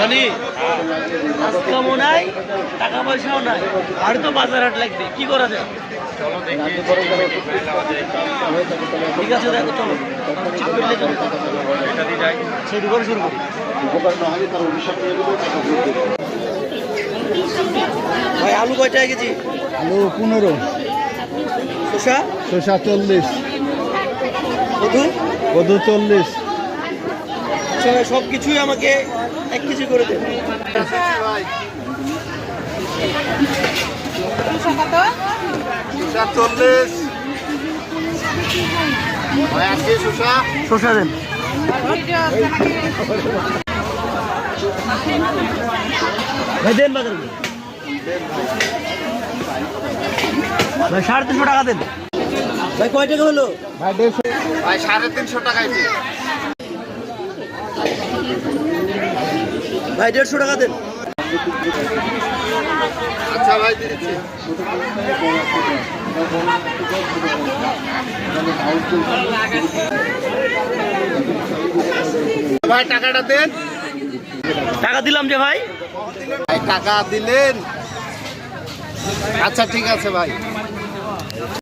জানি কাজকামও নাই, টাকা পয়সাও নাই, আর তো বাজার হাট লাগবে, কি করা যায়? ঠিক আছে দেখো, চলো শুরু করে শুরু করি। ভাই আলু কয় টাকা কেজি? আলু 15, শসা শসা 40, কদু কদু 40। সব কিছুই আমাকে 1 কেজি করে দেন। শসা দেন। ভাই দেন বাজার ভাই 350 টাকা দেন। ভাই কয় টাকা হলো? ভাই 150। ভাই 350 টাকা হয়েছে। ভাই 150 টাকা দেন। আচ্ছা ভাই দিচ্ছি। ভাই টাকাটা দেন। টাকা দিলাম যে ভাই। ভাই টাকা দিলেন। আচ্ছা ঠিক আছে ভাই।